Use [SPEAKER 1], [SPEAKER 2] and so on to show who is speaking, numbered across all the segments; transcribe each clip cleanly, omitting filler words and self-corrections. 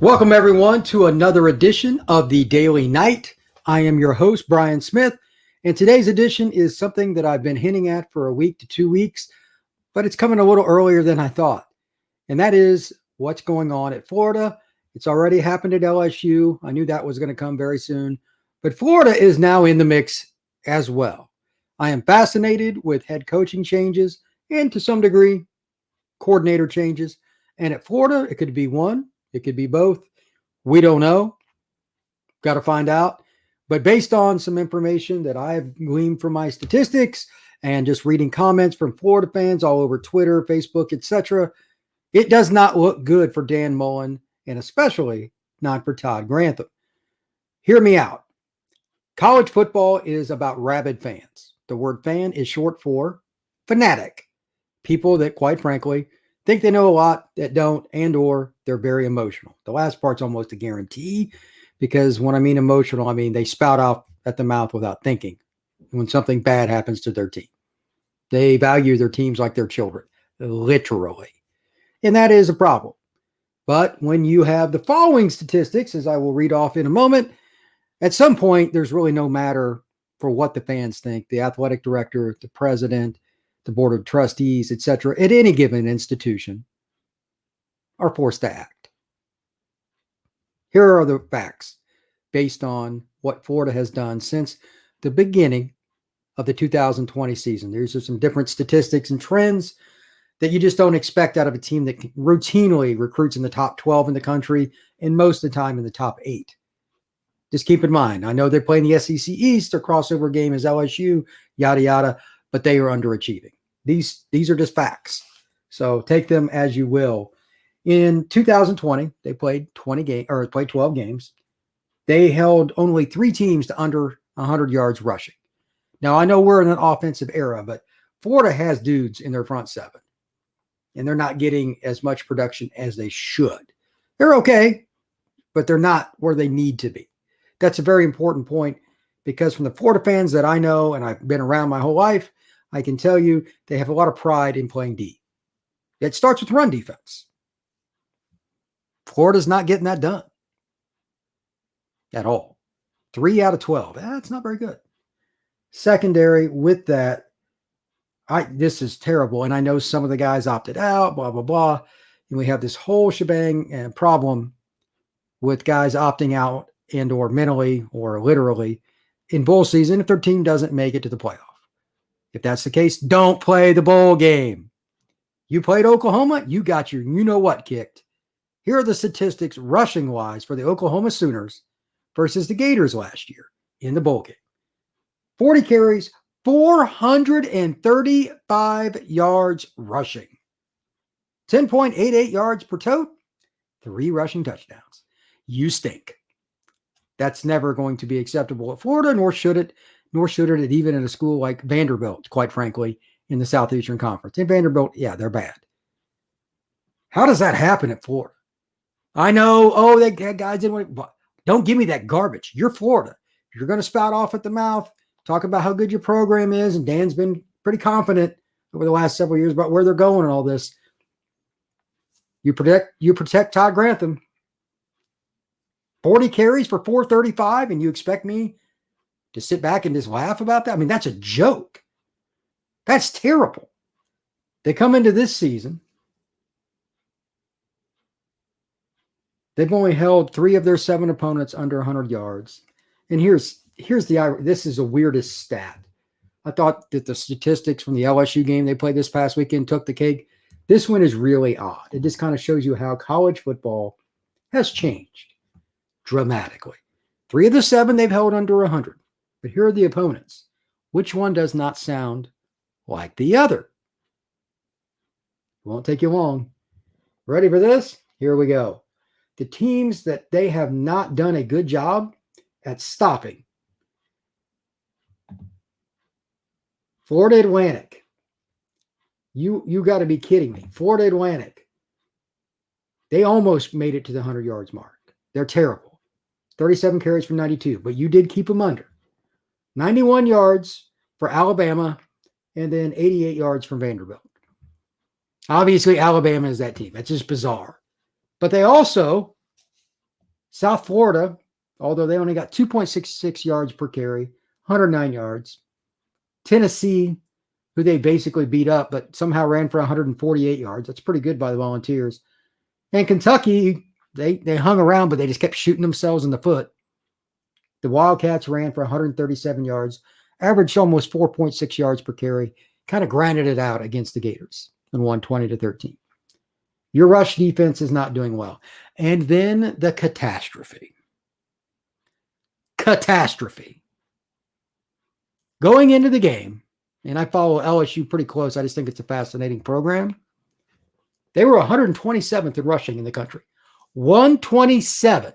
[SPEAKER 1] Welcome, everyone, to another edition of the Daily Night. I am your host, Brian Smith, and today's edition is something that I've been hinting at for a week to 2 weeks, but it's coming a little earlier than I thought, and that is what's going on at Florida. It's already happened at LSU. I knew that was going to come very soon, but Florida is now in the mix as well. I am fascinated with head coaching changes and, to some degree, coordinator changes, and at Florida, it could be one. It could be both. We don't know. Got to find out. But based on some information that I have gleaned from my statistics and just reading comments from Florida fans all over Twitter, Facebook, etc., it does not look good for Dan Mullen, and especially not for Todd Grantham. Hear me out. College football is about rabid fans. The word fan is short for fanatic. People that, quite frankly, think they know a lot that don't, and or they're very emotional. The last part's almost a guarantee, because when I mean emotional, I mean they spout off at the mouth without thinking when something bad happens to their team. They value their teams like their children, literally. And that is a problem. But when you have the following statistics, as I will read off in a moment, at some point, there's really no matter for what the fans think. The athletic director, the president, the board of trustees, etc., at any given institution are forced to act. Here are the facts based on what Florida has done since the beginning of the 2020 season. These are some different statistics and trends that you just don't expect out of a team that routinely recruits in the top 12 in the country and most of the time in the top 8. Just keep in mind, I know they're playing the SEC East, their crossover game is LSU, yada, yada, but they are underachieving. These are just facts. So take them as you will. In 2020, they played 12 games. They held only 3 teams to under 100 yards rushing. Now, I know we're in an offensive era, but Florida has dudes in their front 7, and they're not getting as much production as they should. They're okay, but they're not where they need to be. That's a very important point, because from the Florida fans that I know, and I've been around my whole life, I can tell you they have a lot of pride in playing D. It starts with run defense. Florida's not getting that done at all. 3 out of 12. That's not very good. Secondary, with that, this is terrible. And I know some of the guys opted out, blah, blah, blah. And we have this whole shebang and problem with guys opting out and or mentally or literally in bowl season if their team doesn't make it to the playoff. If that's the case, don't play the bowl game. You played Oklahoma, you got your you-know-what kicked. Here are the statistics rushing-wise for the Oklahoma Sooners versus the Gators last year in the bowl game. 40 carries, 435 yards rushing. 10.88 yards per tote, 3 rushing touchdowns. You stink. That's never going to be acceptable at Florida, nor should it even in a school like Vanderbilt, quite frankly, in the Southeastern Conference. In Vanderbilt, yeah, they're bad. How does that happen at Florida? I know, that guys didn't want to, don't give me that garbage. You're Florida. You're going to spout off at the mouth, talk about how good your program is, and Dan's been pretty confident over the last several years about where they're going and all this. You protect Todd Grantham. 40 carries for 435, and you expect me to sit back and just laugh about that? I mean, that's a joke. That's terrible. They come into this season. They've only held 3 of their 7 opponents under 100 yards. And this is the weirdest stat. I thought that the statistics from the LSU game they played this past weekend took the cake. This one is really odd. It just kind of shows you how college football has changed dramatically. 3 of the 7 they've held under 100. But here are the opponents. Which one does not sound like the other? It won't take you long. Ready for this? Here we go. The teams that they have not done a good job at stopping. Florida Atlantic. You got to be kidding me. Florida Atlantic. They almost made it to the 100 yards mark. They're terrible. 37 carries for 92, but you did keep them under. 91 yards for Alabama, and then 88 yards from Vanderbilt. Obviously, Alabama is that team. That's just bizarre. But they also South Florida, although they only got 2.66 yards per carry, 109 yards. Tennessee, who they basically beat up, but somehow ran for 148 yards. That's pretty good by the Volunteers. And Kentucky, they hung around, but they just kept shooting themselves in the foot. The Wildcats ran for 137 yards, averaged almost 4.6 yards per carry, kind of grinded it out against the Gators and won 20-13. Your rush defense is not doing well. And then the catastrophe. Going into the game, and I follow LSU pretty close. I just think it's a fascinating program. They were 127th in rushing in the country. 127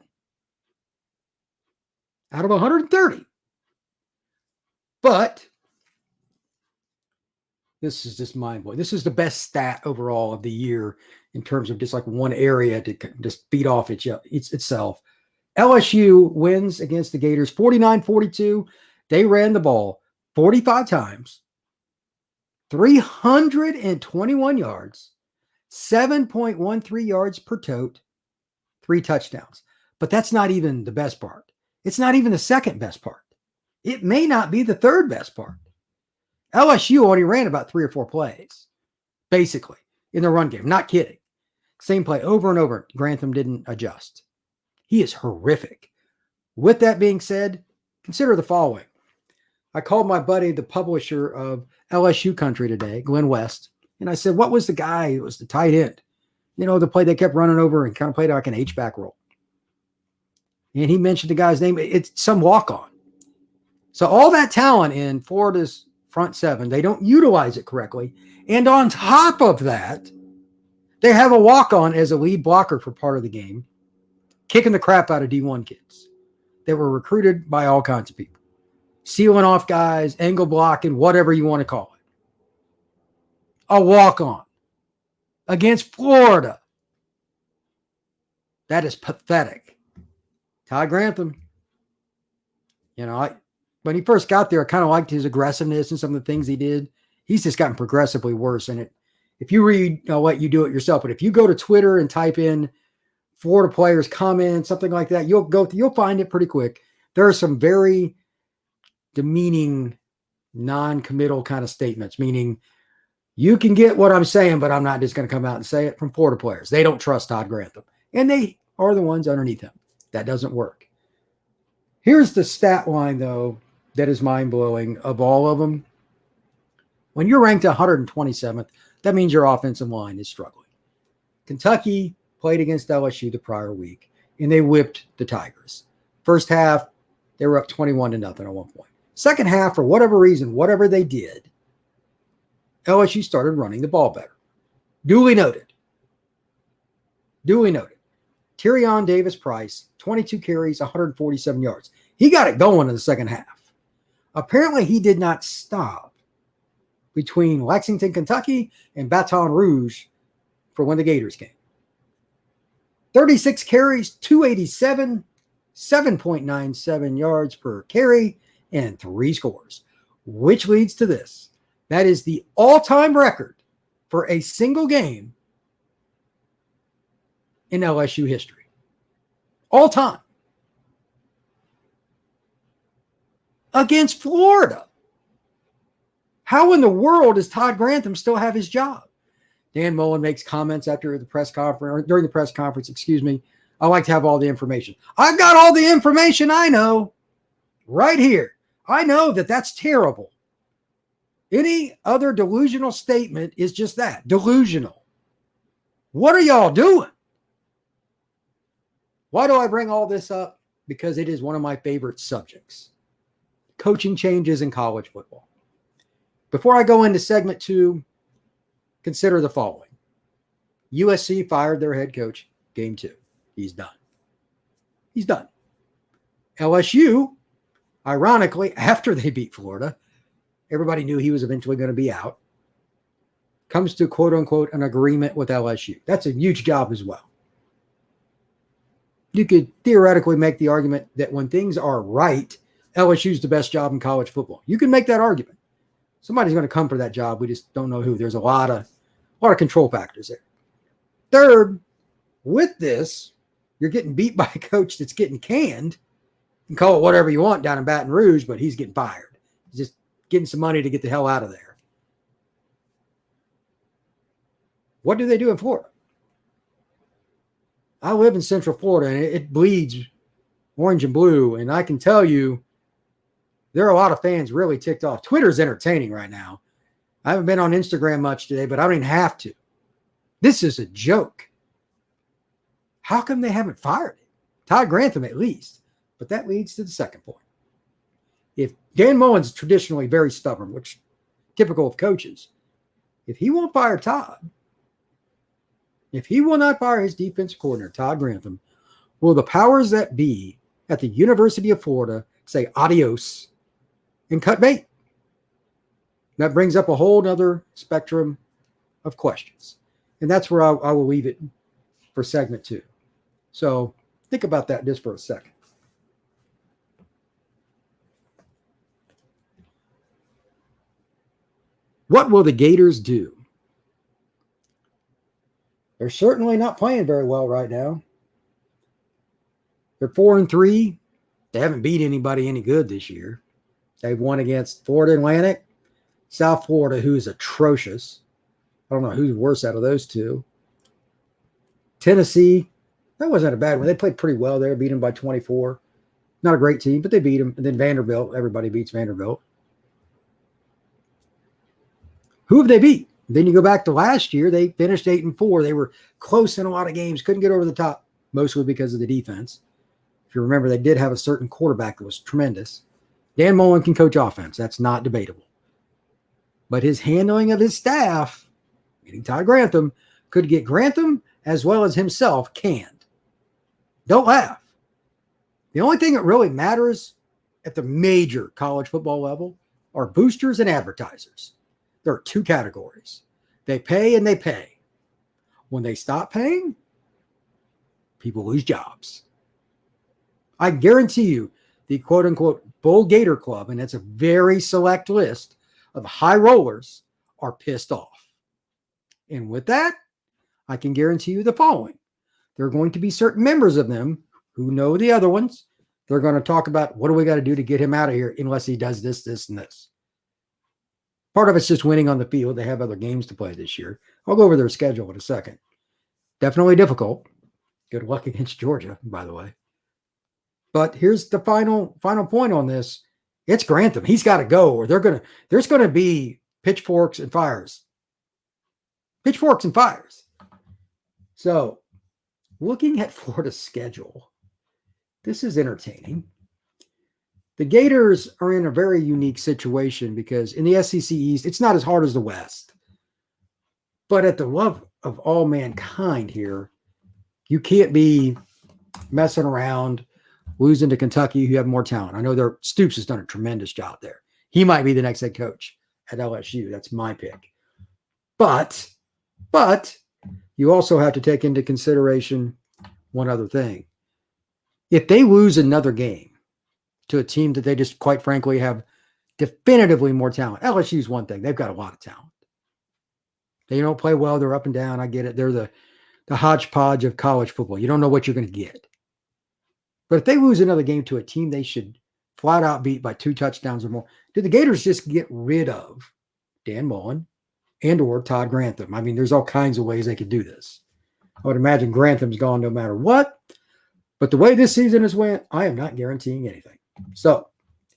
[SPEAKER 1] out of 130. But this is just mind-blowing. This is the best stat overall of the year in terms of just like one area to just beat off itself. LSU wins against the Gators 49-42. They ran the ball 45 times, 321 yards, 7.13 yards per tote, 3 touchdowns. But that's not even the best part. It's not even the second best part. It may not be the third best part. LSU only ran about 3 or 4 plays, basically, in the run game. Not kidding. Same play over and over. Grantham didn't adjust. He is horrific. With that being said, consider the following. I called my buddy, the publisher of LSU Country today, Glenn West, and I said, what was the guy who was the tight end? You know, the play they kept running over and kind of played like an H-back role. And he mentioned the guy's name. It's some walk-on. So all that talent in Florida's front seven, they don't utilize it correctly. And on top of that, they have a walk-on as a lead blocker for part of the game, kicking the crap out of D1 kids that were recruited by all kinds of people. Sealing off guys, angle blocking, whatever you want to call it. A walk-on against Florida. That is pathetic. Todd Grantham, you know, when he first got there, I kind of liked his aggressiveness and some of the things he did. He's just gotten progressively worse. And if you read, I'll let you do it yourself. But if you go to Twitter and type in Florida players comment, something like that, you'll find it pretty quick. There are some very demeaning, non-committal kind of statements, meaning you can get what I'm saying, but I'm not just going to come out and say it from Florida players. They don't trust Todd Grantham. And they are the ones underneath him. That doesn't work. Here's the stat line, though, that is mind-blowing of all of them. When you're ranked 127th, that means your offensive line is struggling. Kentucky played against LSU the prior week, and they whipped the Tigers. First half, they were up 21-0 at one point. Second half, for whatever reason, whatever they did, LSU started running the ball better. Duly noted. Tyrion-Davis Price, 22 carries, 147 yards. He got it going in the second half. Apparently, he did not stop between Lexington, Kentucky, and Baton Rouge for when the Gators came. 36 carries, 287, 7.97 yards per carry, and 3 scores, which leads to this. That is the all-time record for a single game in LSU history. All time. Against Florida. How in the world does Todd Grantham still have his job? Dan Mullen makes comments after the press conference, or during the press conference, I like to have all the information. I've got all the information I know right here. I know that that's terrible. Any other delusional statement is just that, delusional. What are y'all doing? Why do I bring all this up? Because it is one of my favorite subjects. Coaching changes in college football. Before I go into segment 2, consider the following. USC fired their head coach game 2. He's done. LSU, ironically, after they beat Florida, everybody knew he was eventually going to be out, comes to quote unquote an agreement with LSU. That's a huge job as well. You could theoretically make the argument that when things are right, LSU's the best job in college football. You can make that argument. Somebody's going to come for that job. We just don't know who. There's a lot of control factors there. Third, with this, You're getting beat by a coach that's getting canned. You can call it whatever you want down in Baton Rouge, but he's getting fired. He's just getting some money to get the hell out of there. What do they do in Florida? I live in Central Florida, and it bleeds orange and blue, and I can tell you there are a lot of fans really ticked off. Twitter's entertaining right now. I haven't been on Instagram much today, but I don't even have to. This is a joke. How come they haven't fired him? Todd Grantham at least. But that leads to the second point. If Dan Mullen's traditionally very stubborn, which typical of coaches, if he won't fire Todd, if he will not fire his defensive coordinator, Todd Grantham, will the powers that be at the University of Florida say adios and cut bait? That brings up a whole other spectrum of questions. And that's where I will leave it for segment 2. So think about that just for a second. What will the Gators do? They're certainly not playing very well right now. They're 4-3. They haven't beat anybody any good this year. They've won against Florida Atlantic, South Florida, who is atrocious. I don't know who's worse out of those two. Tennessee, that wasn't a bad one. They played pretty well there, beat them by 24. Not a great team, but they beat them. And then Vanderbilt, everybody beats Vanderbilt. Who have they beat? Then you go back to last year, they finished 8-4. They were close in a lot of games, couldn't get over the top, mostly because of the defense. If you remember, they did have a certain quarterback that was tremendous. Dan Mullen can coach offense. That's not debatable. But his handling of his staff, getting Todd Grantham, could get Grantham as well as himself canned. Don't laugh. The only thing that really matters at the major college football level are boosters and advertisers. There are 2 categories. They pay and they pay. When they stop paying, people lose jobs. I guarantee you the quote-unquote Bull Gator Club, and it's a very select list of high rollers, are pissed off. And with that, I can guarantee you the following. There are going to be certain members of them who know the other ones. They're going to talk about what do we got to do to get him out of here unless he does this, this, and this. Part of it's just winning on the field. They have other games to play this year. I'll go over their schedule in a second. Definitely difficult. Good luck against Georgia, by the way. But here's the final point on this. It's Grantham. He's got to go, or there's going to be pitchforks and fires. Pitchforks and fires. So, looking at Florida's schedule, this is entertaining. The Gators are in a very unique situation because in the SEC East, it's not as hard as the West. But at the love of all mankind here, you can't be messing around, losing to Kentucky, who have more talent. I know Stoops has done a tremendous job there. He might be the next head coach at LSU. That's my pick. But you also have to take into consideration one other thing. If they lose another game to a team that they just, quite frankly, have definitively more talent. LSU is one thing. They've got a lot of talent. They don't play well. They're up and down. I get it. They're the hodgepodge of college football. You don't know what you're going to get. But if they lose another game to a team they should flat out beat by 2 touchdowns or more, do the Gators just get rid of Dan Mullen and or Todd Grantham? I mean, there's all kinds of ways they could do this. I would imagine Grantham's gone no matter what. But the way this season has went, I am not guaranteeing anything. So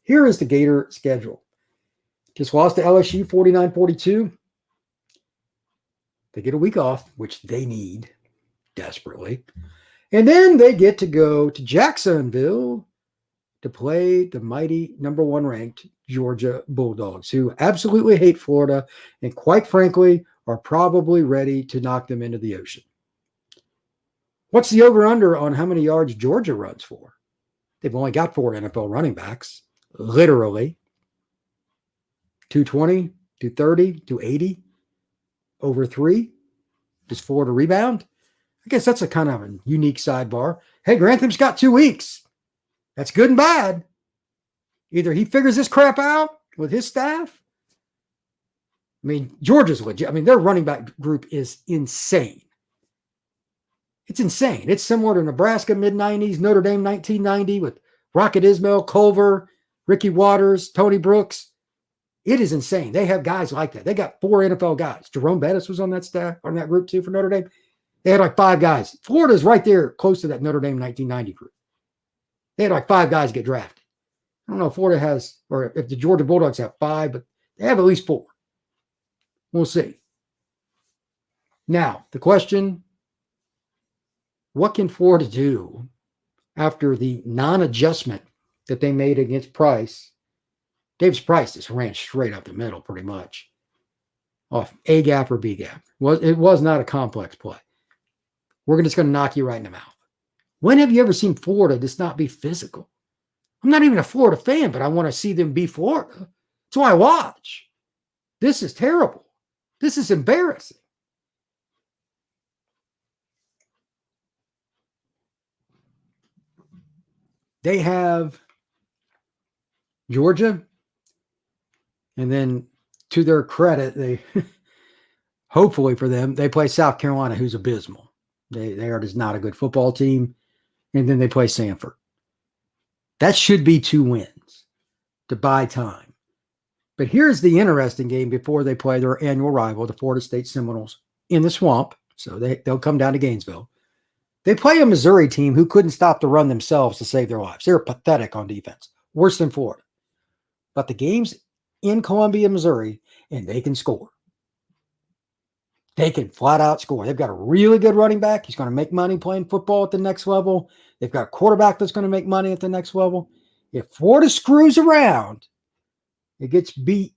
[SPEAKER 1] here is the Gator schedule. Just lost to LSU 49-42. They get a week off, which they need desperately. And then they get to go to Jacksonville to play the mighty number 1 ranked Georgia Bulldogs, who absolutely hate Florida and, quite frankly, are probably ready to knock them into the ocean. What's the over-under on how many yards Georgia runs for? They've only got 4 NFL running backs, literally. 220, 230, 280, over 3. Does Florida rebound? I guess that's a kind of a unique sidebar. Hey, Grantham's got 2 weeks. That's good and bad. Either he figures this crap out with his staff. I mean, Georgia's legit. I mean, their running back group is insane. It's insane. It's similar to Nebraska mid-90s, Notre Dame 1990 with Rocket Ismail, Culver, Ricky Waters, Tony Brooks. It is insane. They have guys like that. They got 4 NFL guys. Jerome Bettis was on that staff, on that group too for Notre Dame. They had like 5 guys. Florida's right there close to that Notre Dame 1990 group. They had like 5 guys get drafted. I don't know if Florida has, or if the Georgia Bulldogs have 5, but they have at least 4. We'll see. Now, the question, what can Florida do after the non-adjustment that they made against Price? Davis Price just ran straight up the middle pretty much off A gap or B gap. It was not a complex play. We're just going to knock you right in the mouth. When have you ever seen Florida just not be physical? I'm not even a Florida fan, but I want to see them be Florida. That's why I watch. This is terrible. This is embarrassing. They have Georgia, and then to their credit, they hopefully for them, they play South Carolina, who's abysmal. They are just not a good football team. And then they play Samford. That should be 2 wins to buy time. But here's the interesting game before they play their annual rival, the Florida State Seminoles, in the swamp. So they'll come down to Gainesville. They play a Missouri team who couldn't stop the run themselves to save their lives. They're pathetic on defense, worse than Florida. But the game's in Columbia, Missouri, and they can score. They can flat out score. They've got a really good running back. He's going to make money playing football at the next level. They've got a quarterback that's going to make money at the next level. If Florida screws around, it gets beat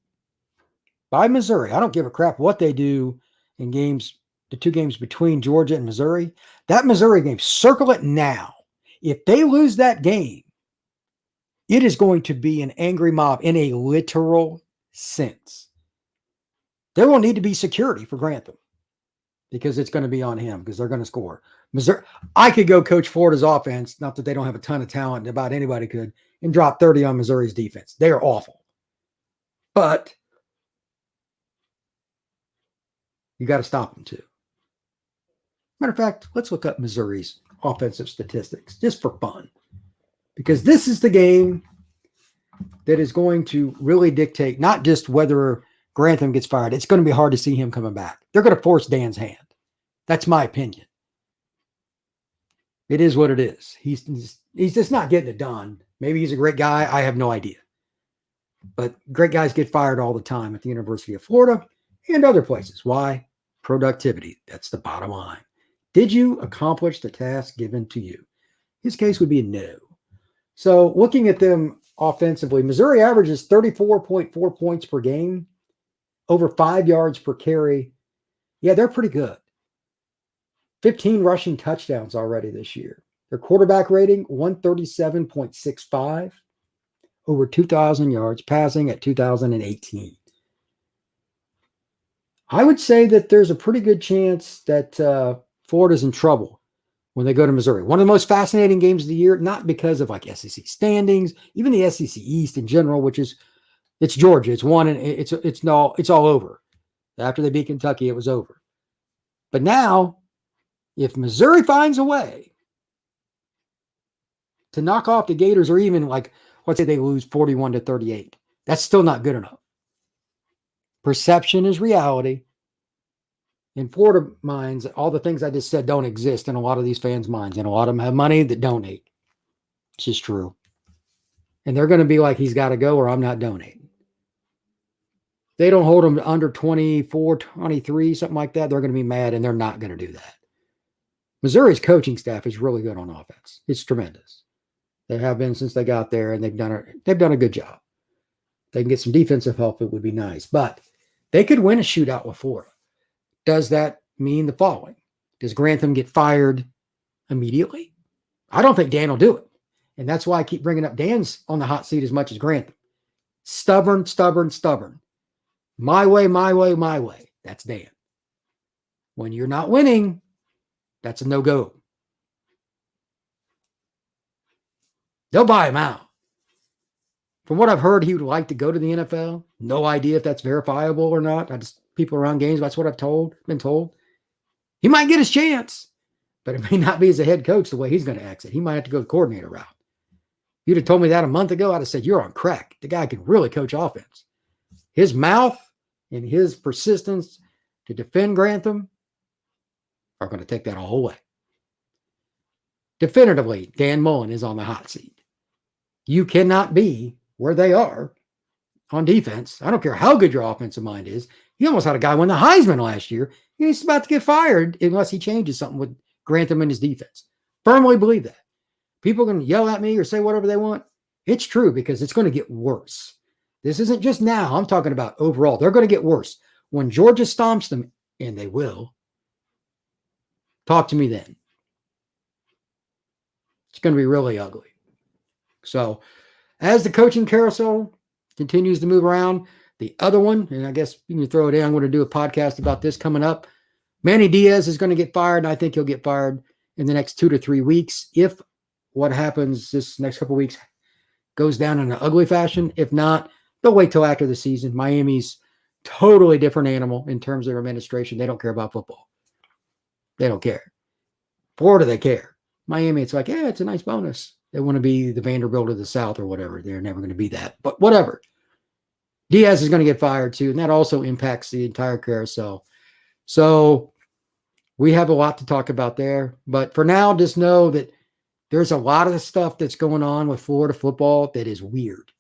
[SPEAKER 1] by Missouri. I don't give a crap what they do in games, the 2 games between Georgia and Missouri. That Missouri game, circle it now. If they lose that game, it is going to be an angry mob in a literal sense. There will need to be security for Grantham because it's going to be on him because they're going to score. Missouri, I could go coach Florida's offense, not that they don't have a ton of talent, about anybody could, and drop 30 on Missouri's defense. They are awful. But you got to stop them too. Matter of fact, let's look up Missouri's offensive statistics just for fun. Because this is the game that is going to really dictate not just whether Grantham gets fired. It's going to be hard to see him coming back. They're going to force Dan's hand. That's my opinion. It is what it is. He's just not getting it done. Maybe he's a great guy. I have no idea. But great guys get fired all the time at the University of Florida and other places. Why? Productivity. That's the bottom line. Did you accomplish the task given to you? His case would be a no. So looking at them offensively, Missouri averages 34.4 points per game, over 5 yards per carry. Yeah, they're pretty good. 15 rushing touchdowns already this year. Their quarterback rating, 137.65, over 2,000 yards passing at 2018. I would say that there's a pretty good chance that Florida's in trouble when they go to Missouri. One of the most fascinating games of the year, not because of like SEC standings, even the SEC East in general, which is, it's Georgia. It's one and it's all over. After they beat Kentucky, it was over. But now, if Missouri finds a way to knock off the Gators, or even like, let's say they lose 41-38, that's still not good enough. Perception is reality. In Florida minds, all the things I just said don't exist in a lot of these fans' minds, and a lot of them have money that donate. It's just true. And they're going to be like, he's got to go or I'm not donating. They don't hold them under 24, 23, something like that. They're going to be mad, and they're not going to do that. Missouri's coaching staff is really good on offense. It's tremendous. They have been since they got there, and they've done a good job. They can get some defensive help, it would be nice. But they could win a shootout with Florida. Does that mean the following? Does Grantham get fired immediately? I don't think Dan will do it. And that's why I keep bringing up Dan's on the hot seat as much as Grantham. Stubborn, stubborn, stubborn. My way, my way, my way. That's Dan. When you're not winning, that's a no-go. They'll buy him out. From what I've heard, he would like to go to the NFL. No idea if that's verifiable or not. People around games, that's what been told. He might get his chance, but it may not be as a head coach the way he's going to exit. He might have to go the coordinator route. If you'd have told me that a month ago, I'd have said, you're on crack. The guy can really coach offense. His mouth and his persistence to defend Grantham are going to take that a whole way. Definitively, Dan Mullen is on the hot seat. You cannot be where they are on defense. I don't care how good your offensive mind is. He almost had a guy win the Heisman last year. He's about to get fired unless he changes something with Grantham and his defense. Firmly believe that. People are going to yell at me or say whatever they want. It's true because it's going to get worse. This isn't just now. I'm talking about overall. They're going to get worse. When Georgia stomps them, and they will, talk to me then. It's going to be really ugly. So as the coaching carousel continues to move around, the other one, and I guess you can throw it in, I'm going to do a podcast about this coming up. Manny Diaz is going to get fired, and I think he'll get fired in the next 2 to 3 weeks if what happens this next couple of weeks goes down in an ugly fashion. If not, they'll wait till after the season. Miami's totally different animal in terms of their administration. They don't care about football. They don't care. Florida, they care. Miami, it's like, yeah, it's a nice bonus. They want to be the Vanderbilt of the South or whatever. They're never going to be that. But whatever. Diaz is going to get fired too, and that also impacts the entire carousel. So we have a lot to talk about there. But for now, just know that there's a lot of stuff that's going on with Florida football that is weird.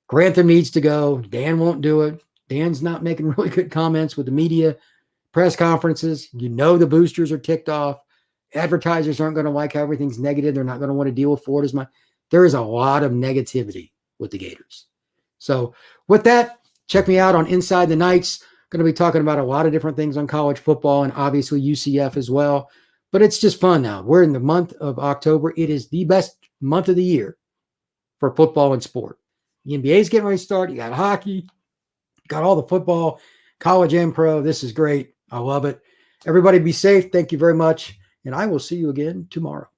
[SPEAKER 1] Grantham needs to go. Dan won't do it. Dan's not making really good comments with the media, press conferences. You know the boosters are ticked off. Advertisers aren't going to like how everything's negative. They're not going to want to deal with Florida's mind. There is a lot of negativity with the Gators. So with that, check me out on Inside the Knights. Going to be talking about a lot of different things on college football and obviously UCF as well. But it's just fun now. We're in the month of October. It is the best month of the year for football and sport. The NBA is getting ready to start. You got hockey. You got all the football, college and pro. This is great. I love it. Everybody be safe. Thank you very much. And I will see you again tomorrow.